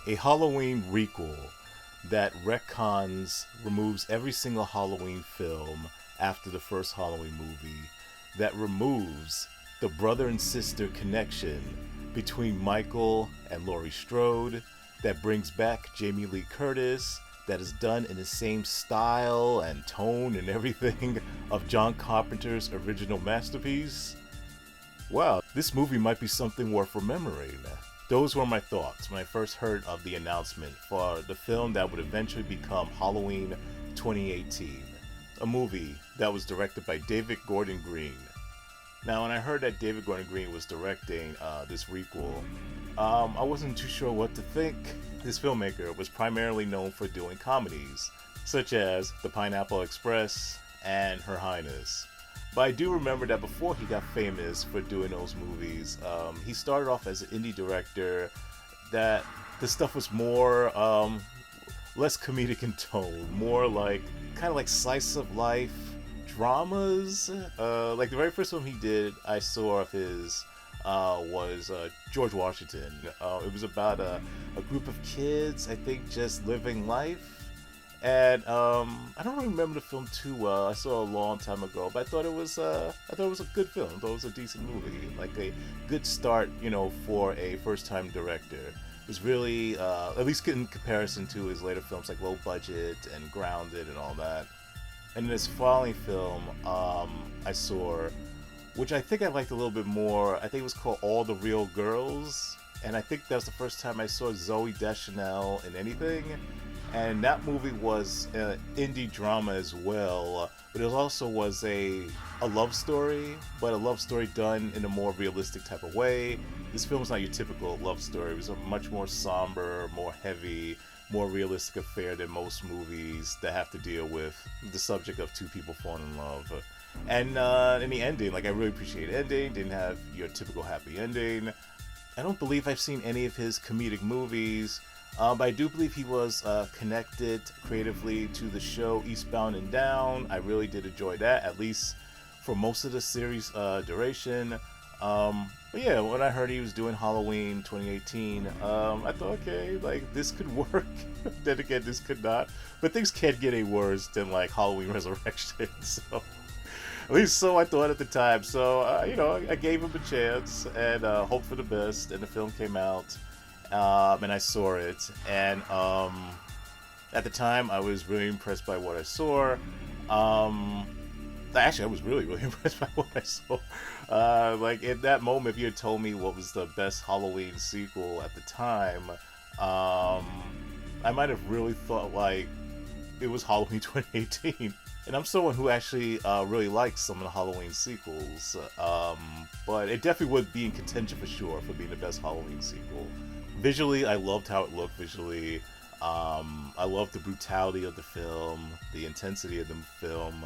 a Halloween requel that removes every single Halloween film after the first Halloween movie, that removes the brother and sister connection between Michael and Laurie Strode, that brings back Jamie Lee Curtis, that is done in the same style and tone and everything of John Carpenter's original masterpiece. Wow, this movie might be something worth remembering. Those were my thoughts when I first heard of the announcement for the film that would eventually become Halloween 2018, a movie that was directed by David Gordon Green. Now, when I heard that David Gordon Green was directing this requel, I wasn't too sure what to think. This filmmaker was primarily known for doing comedies, such as The Pineapple Express and Her Highness. But I do remember that before he got famous for doing those movies, he started off as an indie director, that the stuff was more, less comedic in tone, more like, kind of like slice of life dramas. Like the very first film he did, I saw of his, was George Washington. It was about a group of kids, I think, just living life. And I don't really remember the film too well. I saw it a long time ago, but I thought it was a good film. I thought it was a decent movie, like a good start, for a first-time director. It was really, at least in comparison to his later films like Low Budget and Grounded and all that. And in his following film, I saw, which I think I liked a little bit more. I think it was called All the Real Girls, and I think that was the first time I saw Zooey Deschanel in anything. And that movie was an indie drama as well, but it also was a love story, but a love story done in a more realistic type of way. This film was not your typical love story. It was a much more somber, more heavy, more realistic affair than most movies that have to deal with the subject of two people falling in love. And in the ending, I really appreciate the ending. Didn't have your typical happy ending. I don't believe I've seen any of his comedic movies. But I do believe he was connected creatively to the show Eastbound and Down. I really did enjoy that, at least for most of the series duration. But yeah, when I heard he was doing Halloween 2018, I thought, okay, this could work. Then again, this could not. But things can't get any worse than Halloween Resurrection. So at least so I thought at the time. So I gave him a chance and hoped for the best. And the film came out. And I saw it, and at the time I was really impressed by what I saw. Actually, I was really impressed by what I saw. In that moment, if you had told me what was the best Halloween sequel at the time, I might have really thought it was Halloween 2018. And I'm someone who actually really likes some of the Halloween sequels, but it definitely would be in contention for sure for being the best Halloween sequel. Visually, I loved how it looked visually. I loved the brutality of the film, the intensity of the film.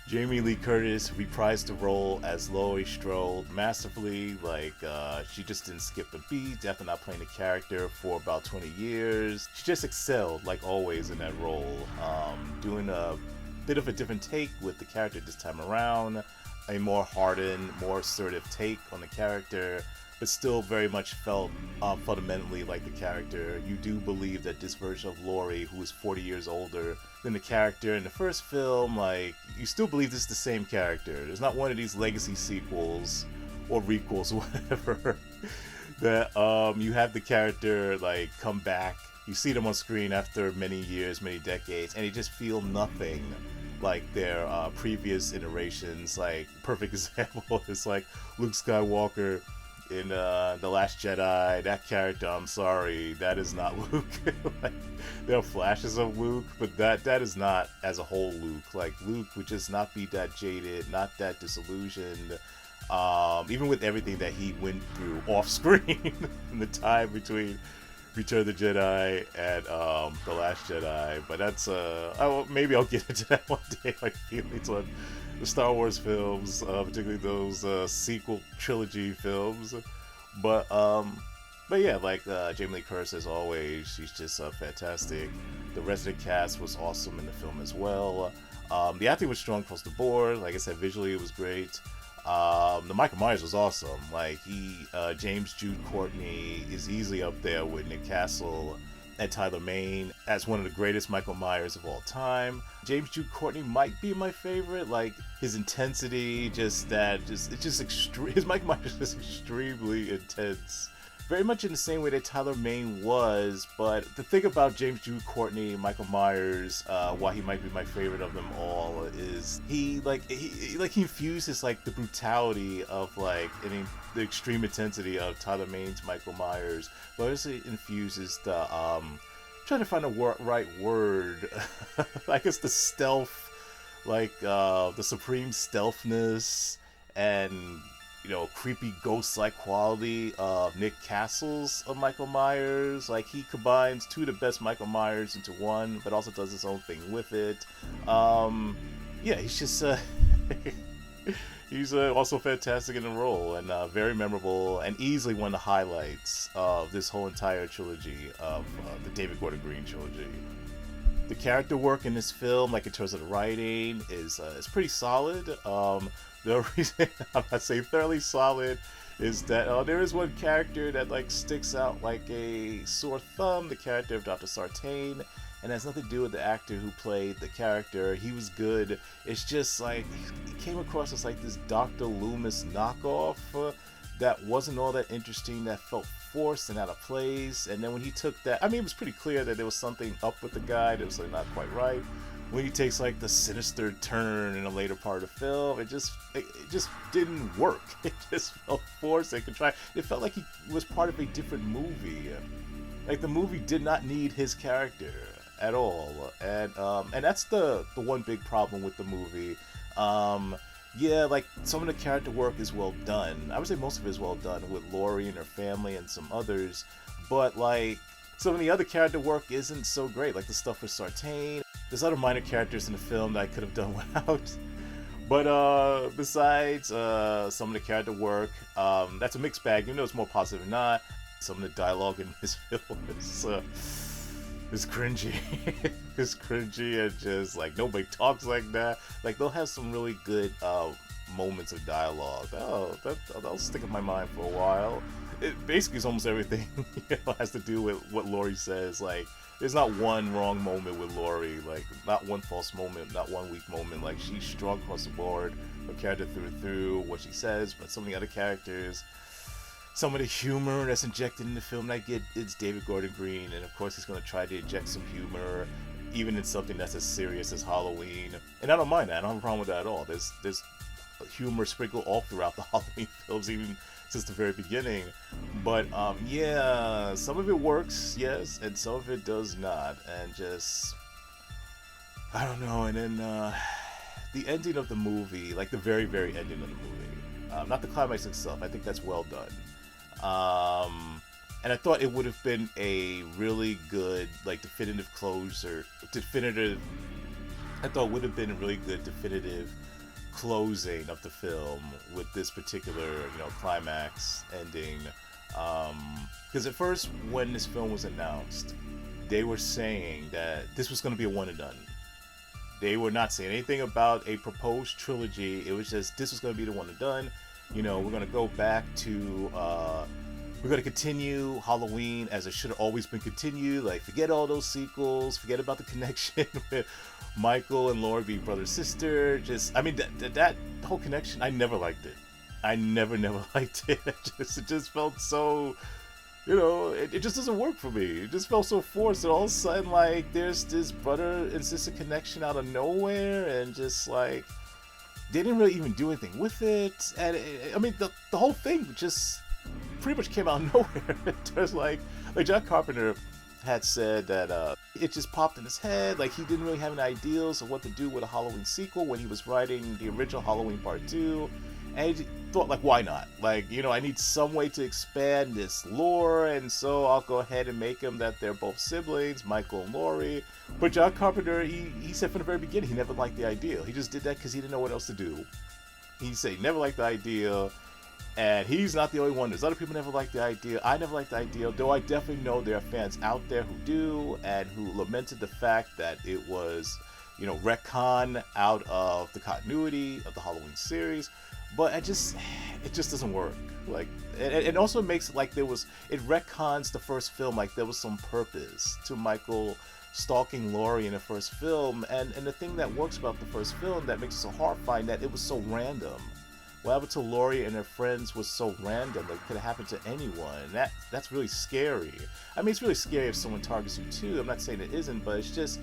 Jamie Lee Curtis reprised the role as Laurie Strode masterfully. She just didn't skip a beat after not playing the character for about 20 years. She just excelled, like always, in that role. Doing a bit of a different take with the character this time around. A more hardened, more assertive take on the character, but still very much felt fundamentally like the character. You do believe that this version of Laurie, who is 40 years older than the character in the first film, you still believe this is the same character. There's not one of these legacy sequels or requels or whatever that you have the character come back. You see them on screen after many years, many decades, and you just feel nothing like their previous iterations. Perfect example is Luke Skywalker in The Last Jedi. That character, I'm sorry, that is not Luke. There are flashes of Luke, but that is not as a whole Luke. Luke would just not be that jaded, not that disillusioned, even with everything that he went through off screen in the time between Return of the Jedi and The Last Jedi. But that's maybe I'll get into that one day. My feelings on the Star Wars films, particularly those sequel trilogy films. But yeah, Jamie Lee Curtis, as always, she's just fantastic. The rest of the cast was awesome in the film as well. The acting was strong across the board. Like I said, visually it was great. The Michael Myers was awesome. James Jude Courtney is easily up there with Nick Castle and Tyler Mane as one of the greatest Michael Myers of all time. James Jude Courtney might be my favorite. Like his intensity, his Michael Myers is extremely intense. Very much in the same way that Tyler Mane was, but the thing about James Jude Courtney, Michael Myers, why he might be my favorite of them all, is he infuses like the brutality of the extreme intensity of Tyler Mane's Michael Myers, but also infuses the trying to find the right word, I guess the stealth, the supreme stealthness and creepy ghost-like quality of Nick Castle's of Michael Myers. Like he combines two of the best Michael Myers into one, but also does his own thing with it. He's just he's also fantastic in the role and very memorable and easily one of the highlights of this whole entire trilogy of the David Gordon Green Trilogy. The character work in this film, like in terms of the writing, is pretty solid. The reason I'm not saying thoroughly solid is that there is one character that sticks out like a sore thumb, the character of Dr. Sartain, and has nothing to do with the actor who played the character. He was good. It's just he came across as this Dr. Loomis knockoff that wasn't all that interesting, that felt forced and out of place. And then when he took that, it was pretty clear that there was something up with the guy that was not quite right. When he takes the sinister turn in a later part of the film, it just didn't work. It just felt forced and contrived. It felt like he was part of a different movie. Like the movie did not need his character at all, and that's the one big problem with the movie. Some of the character work is well done. I would say most of it is well done with Laurie and her family and some others, but some of the other character work isn't so great. Like the stuff with Sartain. There's other minor characters in the film that I could have done without. But besides some of the character work, that's a mixed bag. Even though it's more positive than not, some of the dialogue in this film is cringy. It's cringy and just nobody talks like that. They'll have some really good moments of dialogue. That'll stick in my mind for a while. It basically is almost everything has to do with what Laurie says. There's not one wrong moment with Laurie, not one false moment, not one weak moment. She's strong across the board, her character through and through, what she says. But some of the other characters, some of the humor that's injected in the film, I get it's David Gordon Green, and of course he's going to try to inject some humor, even in something that's as serious as Halloween. And I don't mind that. I don't have a problem with that at all. There's humor sprinkled all throughout the Halloween films, even since the very beginning. But some of it works, yes, and some of it does not, and just I don't know. And then the ending of the movie, the very, very ending of the movie, not the climax itself, I think that's well done. And I thought it would have been a really good definitive closure. I thought it would have been a really good definitive closing of the film with this particular climax ending, because at first when this film was announced, they were saying that this was going to be a one and done. They were not saying anything about a proposed trilogy. It was just this was going to be the one and done. We're going to go back to we're going to continue Halloween as it should have always been continued. Forget all those sequels, forget about the connection with Michael and Laurie being brother sister. That whole connection, I never liked it. I never liked it. It just felt so, it just doesn't work for me. It just felt so forced. And all of a sudden, there's this brother and sister connection out of nowhere, and just they didn't really even do anything with it. And the whole thing just pretty much came out of nowhere. There's John Carpenter had said that it just popped in his head. He didn't really have any ideals of what to do with a Halloween sequel when he was writing the original Halloween Part 2. And he thought, why not? I need some way to expand this lore, and so I'll go ahead and make them that they're both siblings, Michael and Laurie. But John Carpenter, he said from the very beginning he never liked the idea. He just did that because he didn't know what else to do. He said he never liked the idea. And he's not the only one. There's other people who never liked the idea. I never liked the idea, though I definitely know there are fans out there who do, and who lamented the fact that it was, retcon out of the continuity of the Halloween series. but it just doesn't work. Like, it also makes it like it retcons the first film, like there was some purpose to Michael stalking Laurie in the first film, and the thing that works about the first film that makes it so horrifying, that it was so random. What happened to Laurie and her friends was so random that it could have happened to anyone. That's really scary. I mean, it's really scary if someone targets you too. I'm not saying it isn't, but it's just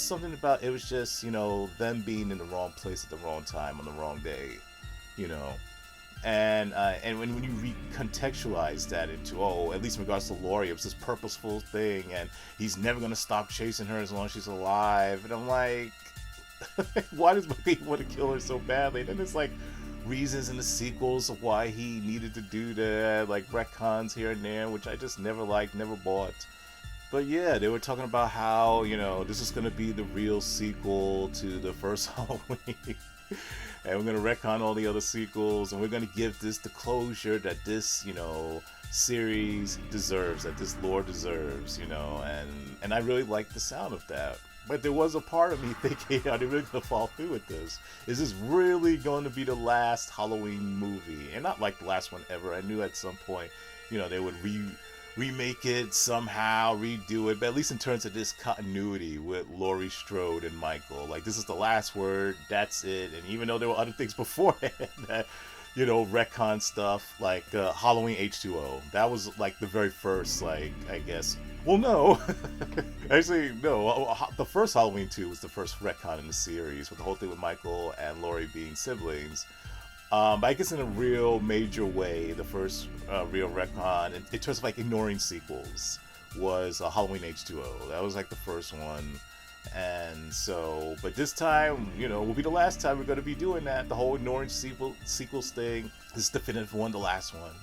something about it was just, them being in the wrong place at the wrong time on the wrong day, you know. And when you recontextualize that into, at least in regards to Laurie, it was this purposeful thing, and he's never gonna stop chasing her as long as she's alive. And I'm like, why does Michael want to kill her so badly? And then there's like reasons in the sequels of why he needed to do that, like retcons here and there, which I just never liked, never bought. But yeah, they were talking about how, this is going to be the real sequel to the first Halloween. And we're going to retcon all the other sequels, and we're going to give this the closure that this, series deserves, that this lore deserves, and I really like the sound of that. But there was a part of me thinking, are they really going to follow through with this? Is this really going to be the last Halloween movie? And not like the last one ever. I knew at some point, they would remake it somehow, redo it. But at least in terms of this continuity with Laurie Strode and Michael, like, this is the last word, that's it. And even though there were other things beforehand that, retcon stuff, like Halloween H2O. That was like the very first, like, I guess. Well, no. Actually, no. The first Halloween 2 was the first retcon in the series, with the whole thing with Michael and Laurie being siblings. But I guess in a real major way, the first real retcon, in terms of like ignoring sequels, was Halloween H2O. That was like the first one. And so, but this time, will be the last time we're going to be doing that. The whole ignoring sequels thing. This is the definitive one, the last one.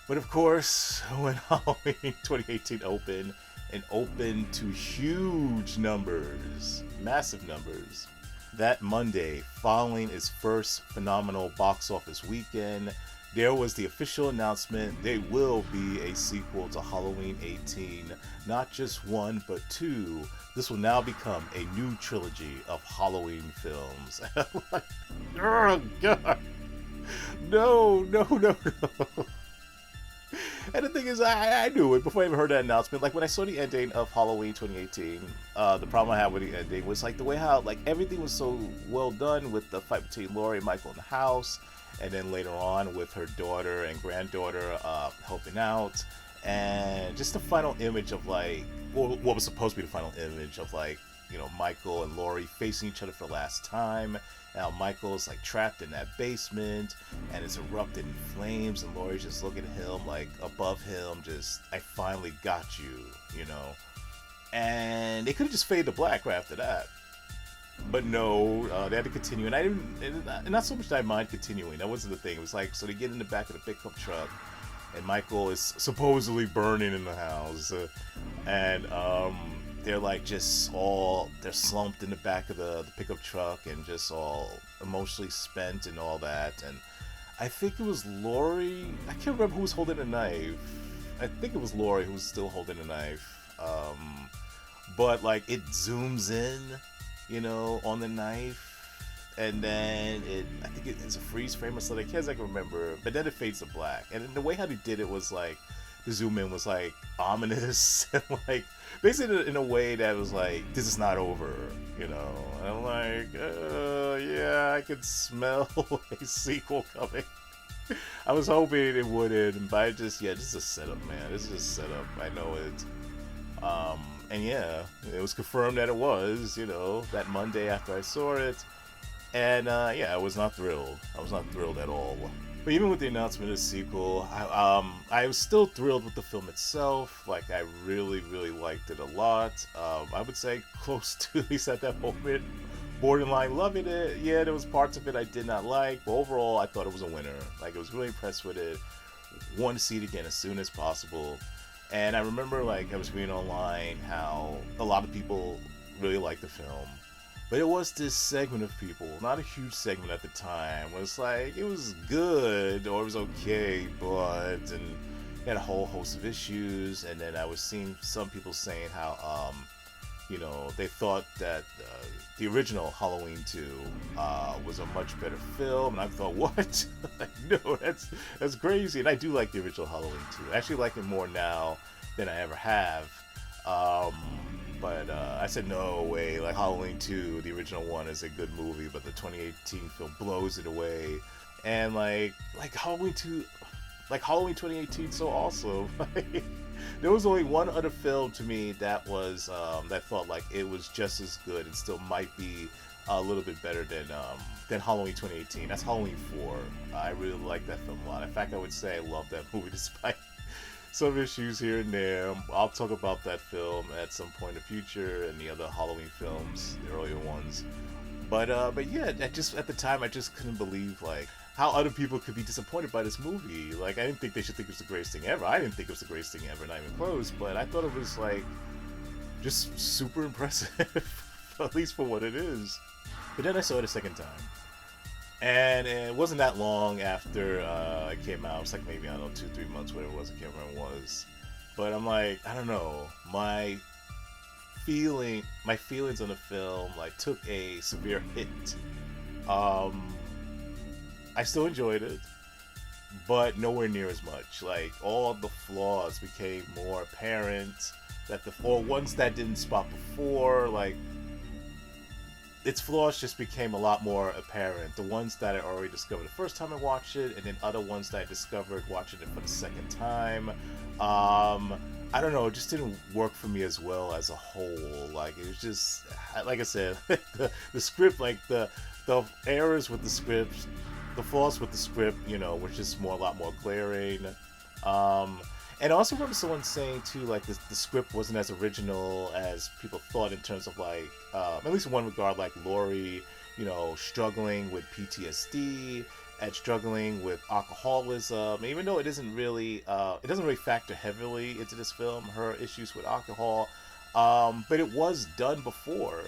But of course, when Halloween 2018 opened, and opened to huge numbers, massive numbers, that Monday, following its first phenomenal box office weekend, there was the official announcement there will be a sequel to Halloween 18. Not just one, but two. This will now become a new trilogy of Halloween films. Like, oh, God. No. And the thing is, I knew it before I even heard that announcement. Like, when I saw the ending of Halloween 2018, the problem I had with the ending was, like, the way how, like, everything was so well done with the fight between Laurie and Michael in the house, and then later on with her daughter and granddaughter helping out, and just the final image of, like, what was supposed to be the final image of, like, Michael and Laurie facing each other for the last time. Now Michael's like trapped in that basement, and it's erupted in flames, and Laurie's just looking at him, like, above him, just, I finally got you, And they could have just faded to black right after that. But no, they had to continue, and I didn't, not so much that I mind continuing, that wasn't the thing. It was like, so they get in the back of the pickup truck, and Michael is supposedly burning in the house, and they're like they're slumped in the back of the pickup truck and just all emotionally spent and all that. And I think it was Laurie, I can't remember who was holding a knife. I think it was Laurie who was still holding a knife. But like it zooms in, on the knife. And then I think it's a freeze frame or something. I can't exactly remember. But then it fades to black. And the way how they did it was like, the zoom in was like ominous and like basically in a way that was like, this is not over, and I'm like, yeah, I could smell a sequel coming. I was hoping it wouldn't, but this is a setup, man. This is a setup. I know it. And yeah, it was confirmed that it was, that Monday after I saw it. And I was not thrilled. I was not thrilled at all. But even with the announcement of the sequel, I was still thrilled with the film itself. Like, I really, really liked it a lot. I would say close to, at least at that moment, borderline loving it. Yeah, there was parts of it I did not like, but overall, I thought it was a winner. Like, I was really impressed with it. Wanted to see it again as soon as possible. And I remember, like, I was reading online how a lot of people really liked the film. But it was this segment of people, not a huge segment at the time, was like, it was good, or it was okay, but, and it had a whole host of issues. And then I was seeing some people saying how They thought that the original Halloween 2 was a much better film, and I thought, what? Like, no, that's crazy. And I do like the original Halloween 2. I actually like it more now than I ever have. Um, but I said, no way. Like, Halloween 2, the original one, is a good movie, but the 2018 film blows it away. And like Halloween 2, like Halloween 2018, so awesome. There was only one other film to me that was that felt like it was just as good and still might be a little bit better than Halloween 2018. That's Halloween 4. I really like that film a lot. In fact, I would say I love that movie despite some issues here and there. I'll talk about that film at some point in the future and the other Halloween films, the earlier ones. But yeah, at the time I just couldn't believe like how other people could be disappointed by this movie. Like, I didn't think they should think it was the greatest thing ever. I didn't think it was the greatest thing ever, not even close. But I thought it was like just super impressive, at least for what it is. But then I saw it a second time, and it wasn't that long after it came out. It was like maybe, I don't know, 2-3 months, whatever it was. I can't remember what it was. But I'm like, I don't know, my feelings on the film like took a severe hit. I still enjoyed it, but nowhere near as much. Like, all the flaws became more apparent, or ones that didn't spot before. Like, its flaws just became a lot more apparent. The ones that I already discovered the first time I watched it, and then other ones that I discovered watching it for the second time. I don't know, it just didn't work for me as well as a whole. Like, it was just, like I said, the script, like the errors with the script, the flaws with the script, were just a lot more glaring. And I also remember someone saying too, like the script wasn't as original as people thought in terms of like, at least in one regard, like Laurie, struggling with PTSD and struggling with alcoholism. Even though it doesn't really factor heavily into this film, her issues with alcohol, but it was done before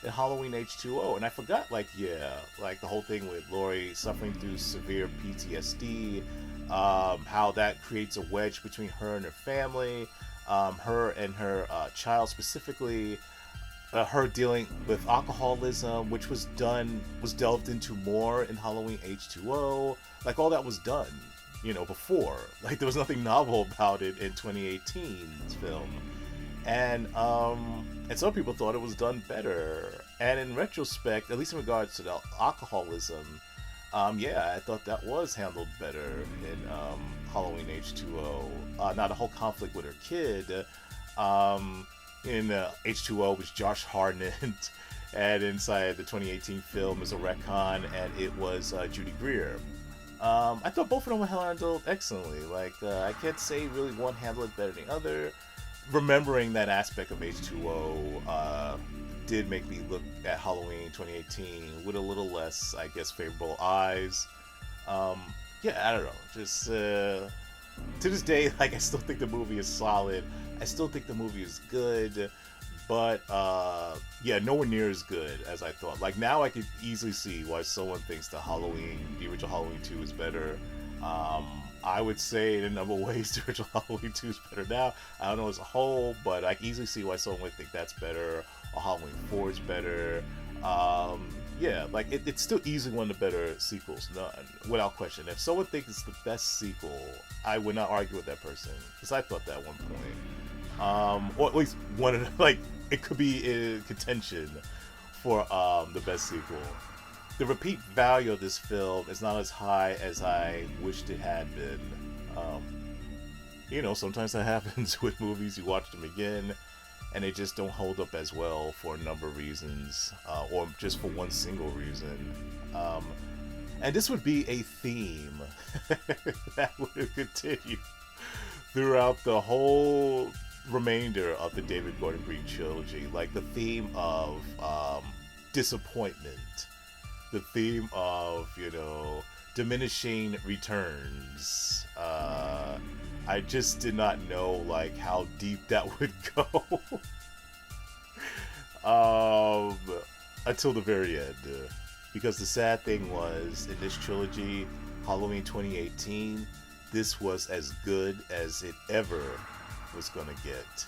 in Halloween H2O, and I forgot, like the whole thing with Laurie suffering through severe PTSD, how that creates a wedge between her and her family, her and her child specifically, her dealing with alcoholism, which was delved into more in Halloween H2O. Like, all that was done, before. Like, there was nothing novel about it in 2018's film. And some people thought it was done better. And in retrospect, at least in regards to the alcoholism, I thought that was handled better in Halloween H2O. Now, the whole conflict with her kid in H2O was Josh Hartnett, and inside the 2018 film was a retcon, and it was Judy Greer. I thought both of them were handled excellently. Like, I can't say really one handled it better than the other. Remembering that aspect of H2O did make me look at Halloween 2018 with a little less, I guess, favorable eyes. I don't know. Just to this day, like, I still think the movie is solid. I still think the movie is good, but nowhere near as good as I thought. Like, now I could easily see why someone thinks the original Halloween 2 is better. I would say in a number of ways the original Halloween 2 is better now. I don't know as a whole, but I can easily see why someone would think that's better, or Halloween 4 is better. It's still easily one of the better sequels, none, without question. If someone thinks it's the best sequel, I would not argue with that person, because I thought that at one point. Or at least one of the, like, it could be in contention for the best sequel. The repeat value of this film is not as high as I wished it had been. Sometimes that happens with movies. You watch them again, and they just don't hold up as well for a number of reasons, or just for one single reason. And this would be a theme that would continue throughout the whole remainder of the David Gordon Green Trilogy. Like, the theme of disappointment. The theme of, diminishing returns. I just did not know, like, how deep that would go. Until the very end. Because the sad thing was, in this trilogy, Halloween 2018, this was as good as it ever was gonna get.